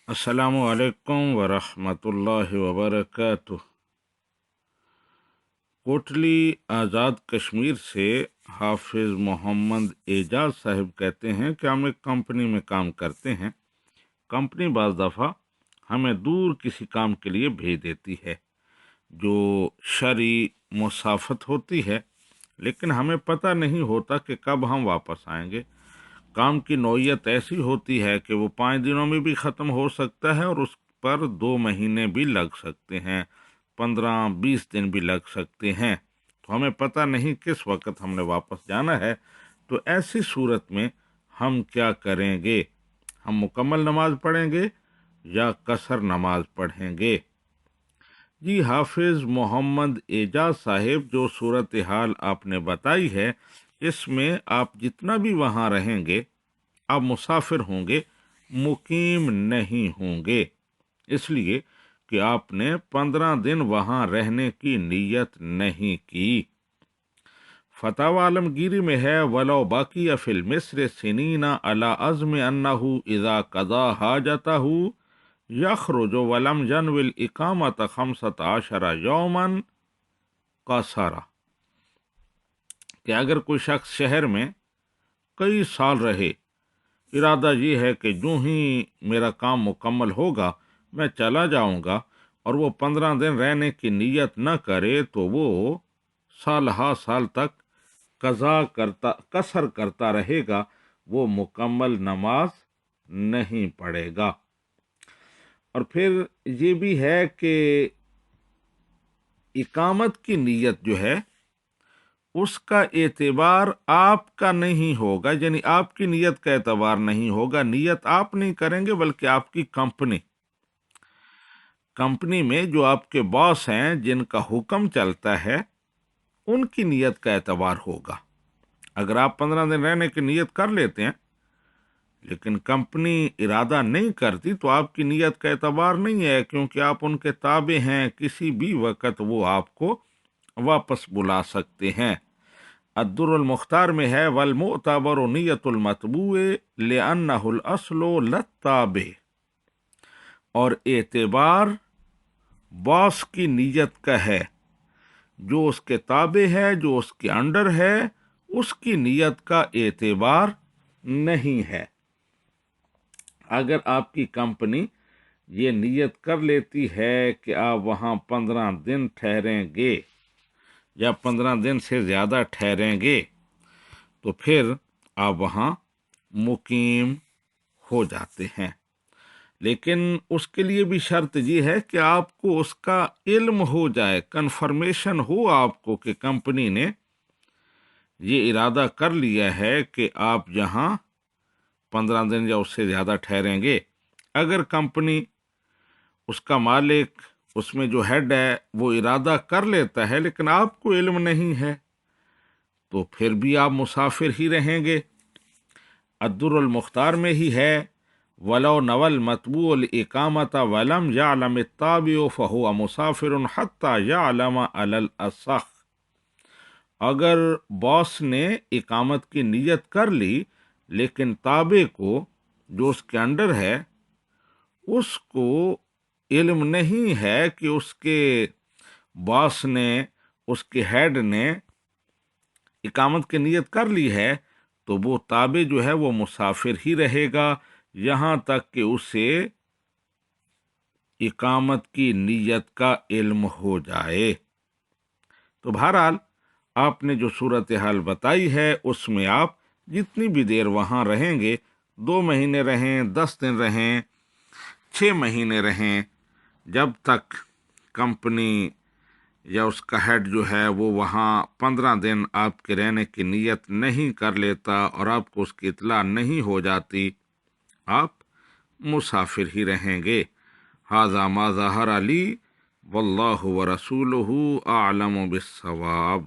अस्सलामु अलैकुम वरहमतुल्लाहि वबरकातुह। कोटली आज़ाद कश्मीर से हाफिज़ मोहम्मद एजाज साहब कहते हैं कि हम एक कंपनी में काम करते हैं। कंपनी बाज़ दफ़ा हमें दूर किसी काम के लिए भेज देती है जो शरई मुसाफत होती है, लेकिन हमें पता नहीं होता कि कब हम वापस आएंगे। काम की नौइयत ऐसी होती है कि वो 5 दिनों में भी ख़त्म हो सकता है और उस पर 2 महीने भी लग सकते हैं, 15-20 दिन भी लग सकते हैं। तो हमें पता नहीं किस वक्त हमने वापस जाना है। तो ऐसी सूरत में हम क्या करेंगे? हम मुकम्मल नमाज पढ़ेंगे या कसर नमाज पढ़ेंगे? जी, हाफिज़ मोहम्मद एजाज साहिब, जो सूरत हाल आपने बताई है, इसमें आप जितना भी वहाँ रहेंगे आप मुसाफिर होंगे, मुकीम नहीं होंगे, इसलिए कि आपने 15 दिन वहाँ रहने की नीयत नहीं की। फतावा आलमगीरी में है, वलो बाकी फिल मिस्र सिनीना अला अज़्म अन्नहु इज़ा कज़ा हाजतहु यखरुजु वलम यनविल इकामत 15 यौमन कसरा। कि अगर कोई शख्स शहर में कई साल रहे, इरादा ये है कि जो ही मेरा काम मुकम्मल होगा मैं चला जाऊंगा, और वो 15 दिन रहने की नीयत न करे, तो वो साल हा साल तक कसर करता रहेगा, वो मुकम्मल नमाज नहीं पढ़ेगा। और फिर ये भी है कि इकामत की नीयत जो है उसका एतबार आपका नहीं होगा, यानी आपकी नीयत का एतबार नहीं होगा। नीयत आप नहीं करेंगे बल्कि आपकी कंपनी में जो आपके बॉस हैं, जिनका हुक्म चलता है, उनकी नीयत का एतबार होगा। अगर आप 15 दिन रहने की नीयत कर लेते हैं लेकिन कंपनी इरादा नहीं करती, तो आपकी नीयत का एतबार नहीं है, क्योंकि आप उनके ताबे हैं। किसी भी वक्त वो आपको वापस बुला सकते हैं। अद्दुरुल मुख्तार में है, वल मुअतबर नियतुल मतबूए लिअन्नहुल अस्लो लत्ताबे। और एतबार बॉस की नीयत का है, जो उसके ताबे है, जो उसके अंडर है, उसकी नीयत का एतबार नहीं है। अगर आपकी कंपनी ये नीयत कर लेती है कि आप वहाँ 15 दिन ठहरेंगे या 15 दिन से ज़्यादा ठहरेंगे, तो फिर आप वहाँ मुकीम हो जाते हैं। लेकिन उसके लिए भी शर्त ये है कि आपको उसका इल्म हो जाए, कन्फर्मेशन हो आपको कि कंपनी ने ये इरादा कर लिया है कि आप यहाँ 15 दिन या उससे ज़्यादा ठहरेंगे। अगर कंपनी, उसका मालिक, उसमें जो हेड है, वो इरादा कर लेता है लेकिन आपको इल्म नहीं है, तो फिर भी आप मुसाफिर ही रहेंगे। अद्दुरुल मुख्तार में ही है, वलो नवल मतबूल इकामत वलम यालम ताबिउ फहुवा मुसाफिरुन हत्ता यालम अलल असख। अगर बॉस ने इकामत की नीयत कर ली लेकिन ताबे को, जो उसके अंडर है, उसको इल्म नहीं है कि उसके बॉस ने, उसके हेड ने इकामत की नीयत कर ली है, तो वो ताबे जो है वो मुसाफिर ही रहेगा यहाँ तक कि उसे इकामत की नीयत का इल्म हो जाए। तो बहरहाल आपने जो सूरत हाल बताई है, उसमें आप जितनी भी देर वहाँ रहेंगे, 2 महीने रहें, 10 दिन रहें, 6 महीने रहें, जब तक कंपनी या उसका हेड जो है वो वहाँ 15 दिन आपके रहने की नीयत नहीं कर लेता और आपको उसकी इतला नहीं हो जाती, आप मुसाफिर ही रहेंगे। हाज़ा मा ज़हर अली वल्लाहु व रसूलुहु आलमु बिस्सवाब।